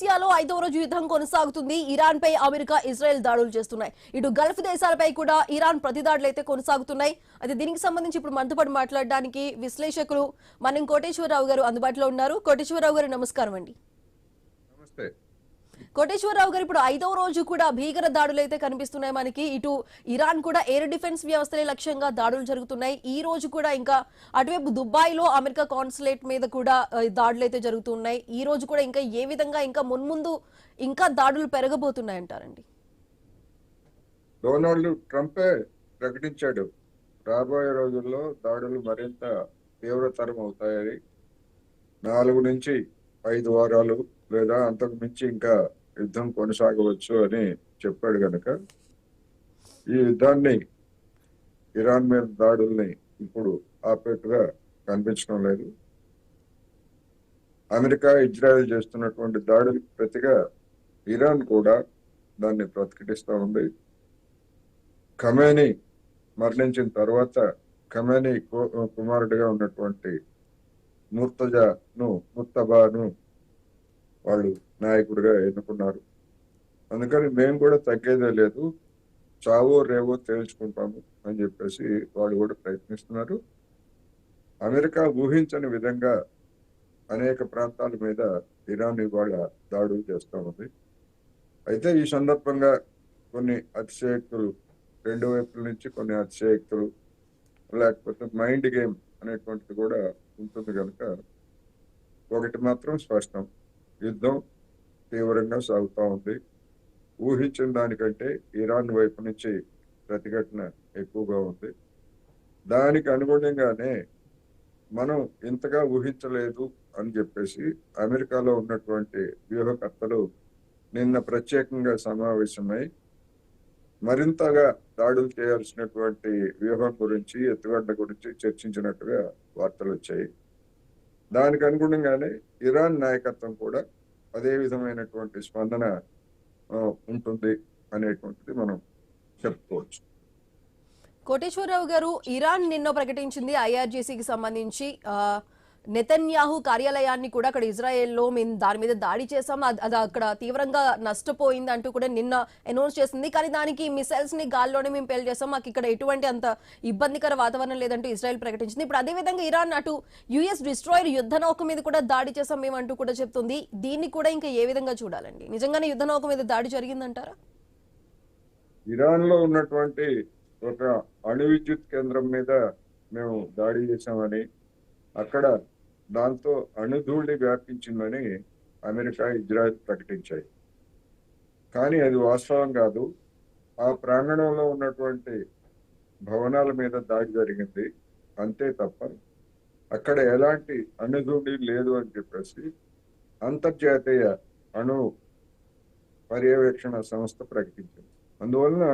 రష్యాలో 5వ రోజు యుద్ధం కొనసాగుతుంది. ఇరాన్ పై అమెరికా, ఇజ్రాయెల్ దాడులు చేస్తున్నాయి. ఇటు గల్ఫ్ దేశాలపై కూడా ఇరాన్ ప్రతిదాడులు అయితే కొనసాగుతున్నాయి. అయితే దీనికి సంబంధించి ఇప్పుడు మనతో పాటు మాట్లాడడానికి విశ్లేషకులు మనం కోటేశ్వరరావు గారు అందుబాటులో ఉన్నారు. కోటేశ్వరరావు గారు నమస్కారం అండి. నమస్తే. కోటేశ్వరరావు గారు ఇప్పుడు 5వ రోజు కూడా భీకర దాడులు అయితే కనిపిస్తున్నాయి మనకి. ఇటు ఇరాన్ కూడా ఎయిర్ డిఫెన్స్ వ్యవస్థలే లక్ష్యంగా దాడులు జరుగుతున్నాయి. ఈ రోజు కూడా ఇంకా అటువైపు దుబాయ్లో అమెరికా కాన్సులేట్ మీద కూడా దాడులు అయితే జరుగుతున్నాయి. ఈ రోజు కూడా ఇంకా ఏ విధంగా ఇంకా మున్ముందు ఇంకా దాడులు పెరగబోతున్నాయి అంటారండి? డొనాల్డ్ ట్రంపే ప్రకటించాడు, రాబోయే రోజుల్లో దాడులు మరింత తీవ్రతరం అవుతాయని. 4 నుంచి 5 వారాలు లేదా అంతకు మించి ఇంకా యుద్ధం కొనసాగవచ్చు అని చెప్పాడు గనక ఈ యుద్ధాన్ని, ఇరాన్ మీద దాడుల్ని ఇప్పుడు ఆపేట్టుగా కనిపించడం లేదు. అమెరికా, ఇజ్రాయెల్ చేస్తున్నటువంటి దాడులకు ప్రతిగా ఇరాన్ కూడా దాన్ని ప్రతిఘటిస్తూ ఉంది. ఖమేనీ మరణించిన తర్వాత ఖమేనీ కుమారుడిగా ఉన్నటువంటి ముర్తబాను వాళ్ళు నాయకుడిగా ఎన్నుకున్నారు. అందుకని మేము కూడా తగ్గేదే లేదు, చావో రేవో తేల్చుకుంటాము అని చెప్పేసి వాళ్ళు కూడా ప్రయత్నిస్తున్నారు. అమెరికా ఊహించని విధంగా అనేక ప్రాంతాల మీద ఇరాన్ ఇవాళ దాడులు చేస్తూ ఉంది. అయితే ఈ సందర్భంగా కొన్ని అతిశయోక్తులు, 2 వైపుల నుంచి కొన్ని అతిశయోక్తులు, లేకపోతే మైండ్ గేమ్ అనేటువంటిది కూడా ఉంటుంది కనుక ఒకటి మాత్రం స్పష్టం, యుద్ధం తీవ్రంగా సాగుతూ ఉంది. ఊహించిన దానికంటే ఇరాన్ వైపు నుంచి ప్రతిఘటన ఎక్కువగా ఉంది. దానికి అనుగుణంగానే మనం ఇంతగా ఊహించలేదు అని చెప్పేసి అమెరికాలో ఉన్నటువంటి వ్యూహకర్తలు నిన్న ప్రత్యేకంగా సమావేశమై మరింతగా దాడులు చేయాల్సినటువంటి వ్యూహం గురించి, ఎత్తుగడ్డ గురించి చర్చించినట్టుగా వార్తలు వచ్చాయి. దానికి అనుగుణంగానే ఇరాన్ నాయకత్వం కూడా అదే విధమైనటువంటి స్పందన ఉంటుంది అనేటువంటిది మనం చెప్పుకోవచ్చు. కోటేశ్వరరావు గారు, ఇరాన్ నిన్న ప్రకటించింది ఐఆర్జీసీకి సంబంధించి నెతన్యాహు కార్యాలయాన్ని కూడా అక్కడ ఇజ్రాయెల్లో మేము దాని మీద దాడి చేసాం, అది అక్కడ తీవ్రంగా నష్టపోయింది అంటూ కూడా నిన్న అనౌన్స్ చేసింది. కానీ దానికి మిసైల్స్ ని గాల్లోనే మేము పేల్ చేసాం, మాకు ఇక్కడ ఎటువంటి అంత ఇబ్బందికర వాతావరణం లేదంటూ ఇజ్రాయెల్ ప్రకటించింది. ఇప్పుడు అదేవిధంగా ఇరాన్ అటు యుఎస్ డిస్ట్రాయర్ యుద్ధ నౌక మీద కూడా దాడి చేసాం మేము అంటూ కూడా చెప్తుంది. దీన్ని కూడా ఇంకా ఏ విధంగా చూడాలండి? నిజంగానే యుద్ధ నౌక మీద దాడి జరిగిందంటారా? ఇరాన్ లో ఉన్నటువంటి ఒక అణు విద్యుత్ కేంద్రం మీద మేము దాడి చేశామని, అక్కడ దాంతో అణుధూళి వ్యాపించిందని అమెరికా, ఇజ్రాయెల్ ప్రకటించాయి. కానీ అది వాస్తవం కాదు. ఆ ప్రాంగణంలో ఉన్నటువంటి భవనాల మీద దాడి జరిగింది అంతే తప్ప అక్కడ ఎలాంటి అణుధూళి లేదు అని చెప్పేసి అంతర్జాతీయ అణు పర్యవేక్షణ సంస్థ ప్రకటించింది. అందువలన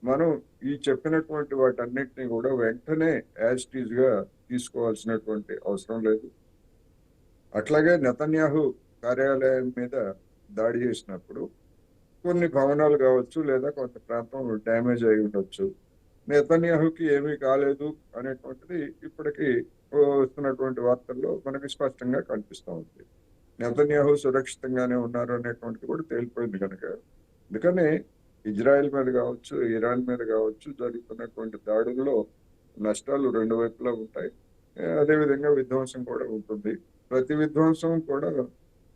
మనం ఈ చెప్పినటువంటి వాటన్నిటిని కూడా వెంటనే యాజ్ ఇట్ ఈజ్ గా తీసుకోవాల్సినటువంటి అవసరం లేదు. అట్లాగే నెతన్యాహు కార్యాలయం మీద దాడి చేసినప్పుడు కొన్ని భవనాలు కావచ్చు లేదా కొంత ప్రాంతం డ్యామేజ్ అయి ఉండొచ్చు. నెతన్యాహుకి ఏమీ కాలేదు అనేటువంటిది ఇప్పటికీ వస్తున్నటువంటి వార్తల్లో మనకి స్పష్టంగా కనిపిస్తూ ఉంది. నెతన్యాహు సురక్షితంగానే ఉన్నారు అనేటువంటిది కూడా తేలిపోయింది కనుక, అందుకని ఇజ్రాయెల్ మీద కావచ్చు, ఇరాన్ మీద కావచ్చు జరుగుతున్నటువంటి దాడుల్లో నష్టాలు 2 వైపులా ఉంటాయి. అదేవిధంగా విధ్వంసం కూడా ఉంటుంది. ప్రతి విధ్వంసం కూడా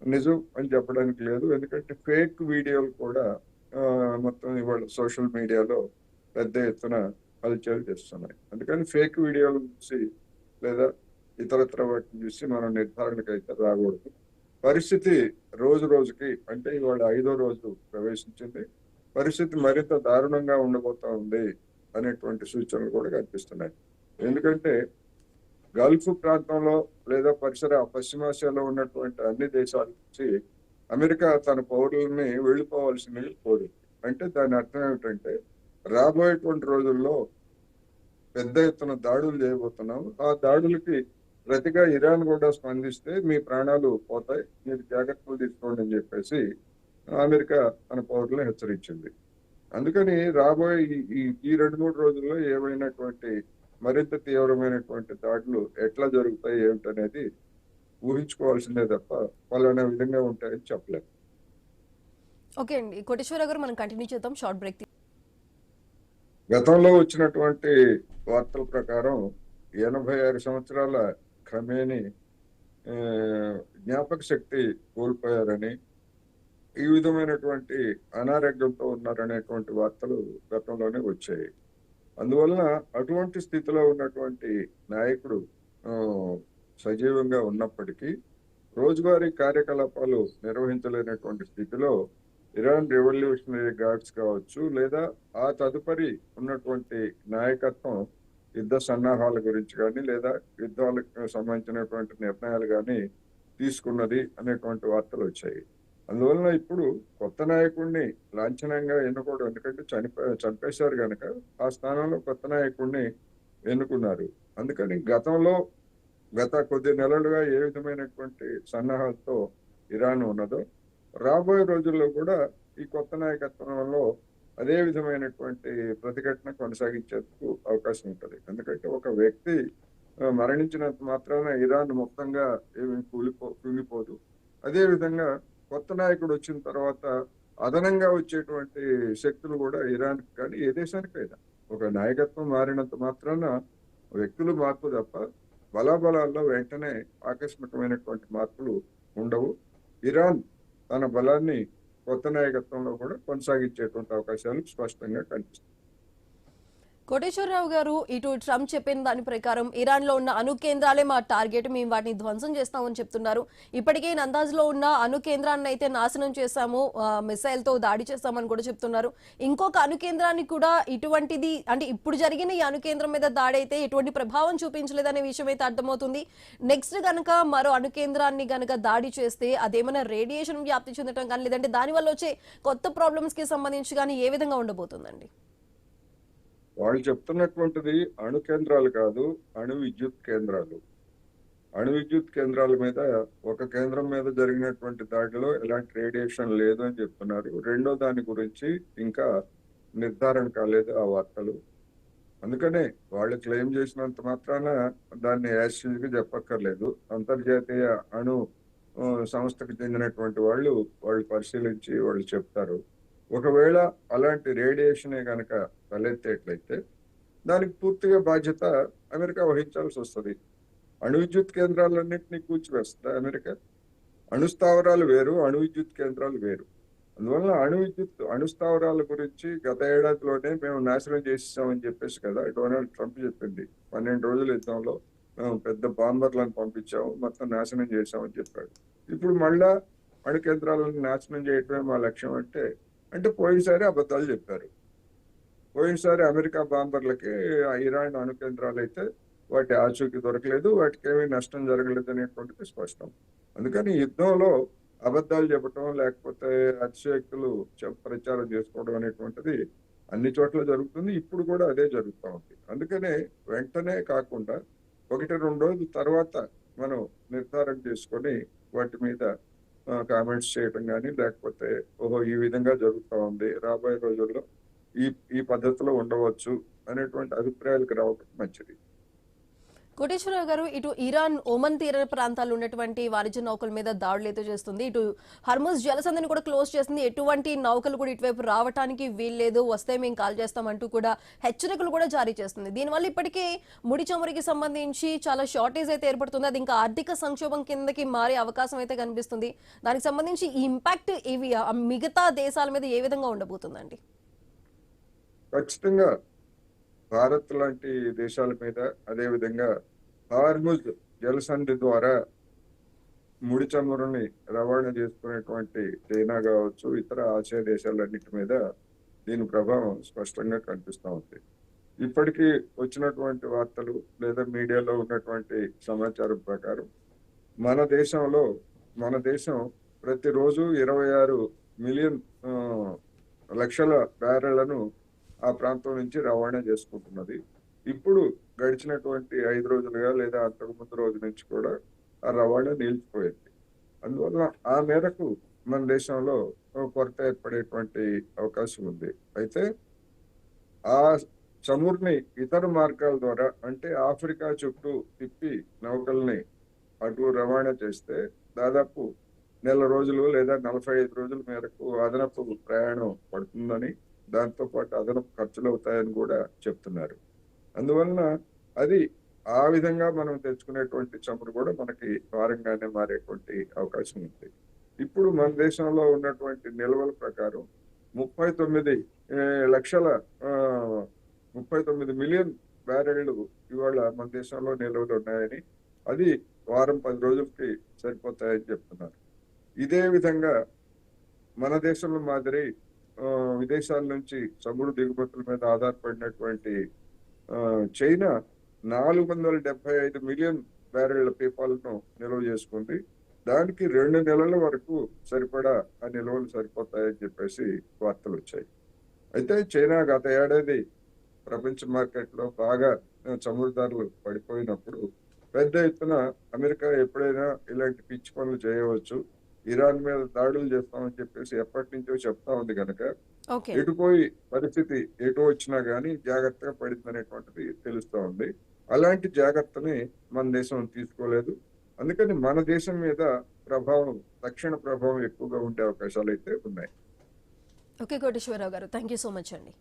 నిజం అని చెప్పడానికి లేదు, ఎందుకంటే ఫేక్ వీడియోలు కూడా మొత్తం ఇవాళ సోషల్ మీడియాలో పెద్ద ఎత్తున హల్చల్ చేస్తున్నాయి. అందుకని ఫేక్ వీడియోలు చూసి లేదా ఇతరత్ర వాటిని చూసి మనం నిర్ధారణకు అయితే రాకూడదు. పరిస్థితి రోజు రోజుకి, అంటే ఇవాళ 5వ రోజు ప్రవేశించింది, పరిస్థితి మరింత దారుణంగా ఉండబోతా ఉంది అనేటువంటి సూచనలు కూడా కనిపిస్తున్నాయి. ఎందుకంటే గల్ఫ్ ప్రాంతంలో లేదా పశ్చిమాసియాలో ఉన్నటువంటి అన్ని దేశాల నుంచి అమెరికా తన పౌరులని వెళ్ళిపోవాల్సింది కోరింది. అంటే దాని అర్థం ఏమిటంటే రాబోయేటువంటి రోజుల్లో పెద్ద ఎత్తున దాడులు చేయబోతున్నాం. ఆ దాడులకి ప్రతిగా ఇరాన్ కూడా స్పందిస్తే మీ ప్రాణాలు పోతాయి, మీరు జాగ్రత్తలు తీసుకోండి అని చెప్పేసి అమెరికా తన పౌరులను హెచ్చరించింది. అందుకని రాబోయే ఈ 2-3 రోజుల్లో ఏమైనటువంటి మరింత తీవ్రమైనటువంటి దాడులు ఎట్లా జరుగుతాయి ఏమిటనేది ఊహించుకోవాల్సిందే తప్ప పలానా విధంగా ఉంటాయని చెప్పలేము. ఓకే అండి, కోటేశ్వరరావు గారు మనం కంటిన్యూ చేద్దాం, షార్ట్ బ్రేక్. గతంలో వచ్చినటువంటి వార్తల ప్రకారం 86 సంవత్సరాల ఖమేని ఆ, జ్ఞాపక శక్తి కోల్పోయారని, ఈ విధమైనటువంటి అనారోగ్యంతో ఉన్నారనేటువంటి వార్తలు గతంలోనే వచ్చాయి. అందువలన అటువంటి స్థితిలో ఉన్నటువంటి నాయకుడు ఆ, సజీవంగా ఉన్నప్పటికీ రోజువారీ కార్యకలాపాలు నిర్వహించలేనటువంటి స్థితిలో ఇరాన్ రెవల్యూషనరీ గార్డ్స్ కావచ్చు, లేదా ఆ తదుపరి ఉన్నటువంటి నాయకత్వం యుద్ధ సన్నాహాల గురించి కానీ, లేదా యుద్ధాలకు సంబంధించినటువంటి నిర్ణయాలు కానీ తీసుకున్నది అనేటువంటి వార్తలు వచ్చాయి. అందువలన ఇప్పుడు కొత్త నాయకుడిని లాంఛనంగా ఎన్నుకోవడం, ఎందుకంటే చంపేశారు కనుక ఆ స్థానంలో కొత్త నాయకుడిని ఎన్నుకున్నారు. అందుకని గత కొద్ది నెలలుగా ఏ విధమైనటువంటి సన్నాహాలతో ఇరాన్ ఉన్నదో, రాబోయే రోజుల్లో కూడా ఈ కొత్త నాయకత్వంలో అదే విధమైనటువంటి ప్రతిఘటన కొనసాగించేందుకు అవకాశం ఉంటుంది. ఎందుకంటే ఒక వ్యక్తి మరణించినంత మాత్రాన ఇరాన్ మొత్తంగా ఏమి కుంగిపోదు. అదే విధంగా కొత్త నాయకుడు వచ్చిన తర్వాత అదనంగా వచ్చేటువంటి శక్తులు కూడా ఇరాన్ కానీ ఏ దేశానికైనా ఒక నాయకత్వం మారినంత మాత్రాన వ్యక్తులు మార్పు తప్ప బలాబలాల్లో వెంటనే ఆకస్మికమైనటువంటి మార్పులు ఉండవు. ఇరాన్ తన బలాన్ని కొత్త నాయకత్వంలో కూడా కొనసాగించేటువంటి అవకాశాలు స్పష్టంగా కనిపిస్తాయి. కోటేశ్వరరావు గారు, ఇటు ట్రంప్ చెప్పిన దాని ప్రకారం ఇరాన్లో ఉన్న అణు కేంద్రాలే మా టార్గెట్, మేము వాటిని ధ్వంసం చేస్తామని చెప్తున్నారు. ఇప్పటికే నందాజ్లో ఉన్న అణు కేంద్రాన్ని అయితే నాశనం చేశాము, మిసైల్తో దాడి చేస్తామని కూడా చెప్తున్నారు. ఇంకొక అణు కేంద్రాన్ని కూడా ఇటువంటిది, అంటే ఇప్పుడు జరిగిన ఈ అణు కేంద్రం మీద దాడి అయితే ఎటువంటి ప్రభావం చూపించలేదనే విషయం అయితే అర్థమవుతుంది. నెక్స్ట్ గనక మరో అణు కేంద్రాన్ని గనక దాడి చేస్తే అదేమైనా రేడియేషన్ వ్యాప్తి చెందడం కానీ, లేదంటే దానివల్ల వచ్చే కొత్త ప్రాబ్లమ్స్ కి సంబంధించి కానీ ఏ విధంగా ఉండబోతుందండి? వాళ్ళు చెప్తున్నటువంటిది అణు కేంద్రాలు కాదు, అణు విద్యుత్ కేంద్రాలు. అణు విద్యుత్ కేంద్రాల మీద ఒక కేంద్రం మీద జరిగినటువంటి దాడిలో ఎలాంటి రేడియేషన్ లేదు అని చెప్తున్నారు. రెండో దాని గురించి ఇంకా నిర్ధారణ కాలేదు ఆ వార్తలు. అందుకనే వాళ్ళు క్లెయిమ్ చేసినంత మాత్రాన దాన్ని యాసిడ్గా చెప్పక్కర్లేదు. అంతర్జాతీయ అణు సంస్థకు చెందినటువంటి వాళ్ళు పరిశీలించి వాళ్ళు చెప్తారు. ఒకవేళ అలాంటి రేడియేషనే కనుక తలెత్తేట్లయితే దానికి పూర్తిగా బాధ్యత అమెరికా వహించాల్సి వస్తుంది. అణు విద్యుత్ కేంద్రాలన్నింటినీ కూల్చివేస్తుంది అమెరికా. అణుస్థావరాలు వేరు, అణు విద్యుత్ కేంద్రాలు వేరు. అందువల్ల అణుస్థావరాల గురించి గత ఏడాదిలోనే మేము నాశనం చేసేసామని చెప్పేసి కదా డొనాల్డ్ ట్రంప్ చెప్పింది. 12 రోజుల యుద్ధంలో మేము పెద్ద బాంబర్లను పంపించాము, మొత్తం నాశనం చేశామని చెప్పాడు. ఇప్పుడు మళ్ళా అణు కేంద్రాలను నాశనం చేయటమే మా లక్ష్యం అంటే పోయినసారి అబద్ధాలు చెప్పారు. పోయినసారి అమెరికా బాంబర్లకి ఇరాన్ అణు కేంద్రాలు అయితే వాటి ఆచూకీ దొరకలేదు, వాటికి ఏమీ నష్టం జరగలేదు అనేటువంటిది స్పష్టం. అందుకని యుద్ధంలో అబద్ధాలు చెప్పడం, లేకపోతే అతిశయోక్తులు ప్రచారం చేసుకోవడం అనేటువంటిది అన్ని చోట్ల జరుగుతుంది. ఇప్పుడు కూడా అదే జరుగుతూ ఉంది. అందుకనే వెంటనే కాకుండా 1-2 రోజుల తర్వాత మనం నిర్ధారణ చేసుకొని వాటి మీద కామెంట్స్ చేయడం కానీ, లేకపోతే ఓహో ఈ విధంగా జరుగుతూ ఉంది, రాబోయే రోజుల్లో ఈ పద్ధతిలో ఉండవచ్చు అనేటువంటి అభిప్రాయాలకు రావడం మంచిది. కోటేశ్వరరావు గారు, ఇటు ఇరాన్ ఒమన్ తీర ప్రాంతాల్లో ఉన్నటువంటి వాణిజ్య నౌకల మీద దాడులు అయితే చేస్తుంది, ఇటు హర్ముజ్ జలసంధిని కూడా క్లోజ్ చేస్తుంది. ఎటువంటి నౌకలు కూడా ఇటువైపు రావడానికి వీల్లేదు, వస్తే మేము కాల్ చేస్తామంటూ కూడా హెచ్చరికలు కూడా జారీ చేస్తుంది. దీనివల్ల ఇప్పటికే ముడి చమురికి సంబంధించి చాలా షార్టేజ్ అయితే ఏర్పడుతుంది. అది ఇంకా ఆర్థిక సంక్షోభం కిందకి మారే అవకాశం అయితే కనిపిస్తుంది. దానికి సంబంధించి ఈ ఇంపాక్ట్ ఇవి మిగతా దేశాల మీద ఏ విధంగా ఉండబోతుందండి? ఖచ్చితంగా భారత్ లాంటి దేశాల మీద, అదేవిధంగా హార్ముజ్ జలసంధి ద్వారా ముడి చమురుని రవాణా చేసుకునేటువంటి చైనా కావచ్చు, ఇతర ఆసియా దేశాలన్నిటి మీద దీని ప్రభావం స్పష్టంగా కనిపిస్తూ ఉంది. ఇప్పటికీ వచ్చినటువంటి వార్తలు లేదా మీడియాలో ఉన్నటువంటి సమాచారం ప్రకారం మన దేశం ప్రతిరోజు 26 మిలియన్ లక్షల బ్యారెళ్లను ఆ ప్రాంతం నుంచి రవాణా చేసుకుంటున్నది. ఇప్పుడు గడిచినటువంటి 5 రోజులుగా లేదా అంతకు ముందు రోజు నుంచి కూడా ఆ రవాణా నిలిచిపోయింది. అందువల్ల ఆ మేరకు మన దేశంలో కొరత ఏర్పడేటువంటి అవకాశం ఉంది. అయితే ఆ చమురుని ఇతర మార్గాల ద్వారా, అంటే ఆఫ్రికా చుట్టూ తిప్పి నౌకల్ని అటు రవాణా చేస్తే దాదాపు నెల రోజులు లేదా 45 రోజుల మేరకు అదనపు ప్రయాణం పడుతుందని, దాంతో పాటు అదనపు ఖర్చులు అవుతాయని కూడా చెప్తున్నారు. అందువలన అది ఆ విధంగా మనం తెచ్చుకునేటువంటి చమురు కూడా మనకి భారంగానే మారేటువంటి అవకాశం ఉంది. ఇప్పుడు మన దేశంలో ఉన్నటువంటి నిల్వల ప్రకారం 39 లక్షల 39 మిలియన్ బ్యారెళ్లు ఇవాళ మన దేశంలో నిల్వలు ఉన్నాయని, అది వారం 10 రోజులకి సరిపోతాయని చెప్తున్నారు. ఇదే విధంగా మన దేశంలో మాదిరి విదేశాల నుంచి చమురు దిగుమతుల మీద ఆధారపడినటువంటి చైనా 475 మిలియన్ బ్యారెళ్ల పీపాలను నిల్వ చేసుకుంది. దానికి 2 నెలల వరకు సరిపడా ఆ నిల్వలు సరిపోతాయని చెప్పేసి వార్తలు వచ్చాయి. అయితే చైనా గత ఏడాది ప్రపంచ మార్కెట్లో బాగా చమురు ధరలు పడిపోయినప్పుడు పెద్ద ఎత్తున అమెరికా ఎప్పుడైనా ఇలాంటి పిచ్చి పనులు చేయవచ్చు, ఇరాన్ మీద దాడులు చేస్తామని చెప్పేసి ఎప్పటి నుంచో చెప్తా ఉంది కనుక ఓకే. ఎటుపోయి పరిస్థితి ఎటు వచ్చినా గానీ జాగ్రత్తగా పడిందనేటువంటిది తెలుస్తా ఉంది. అలాంటి జాగ్రత్తని మన దేశం తీసుకోలేదు. అందుకని మన దేశం మీద తక్షణ ప్రభావం ఎక్కువగా ఉండే అవకాశాలు అయితే ఉన్నాయి. ఓకే కోటేశ్వరరావు గారు, థ్యాంక్ యూ సో మచ్ అండి.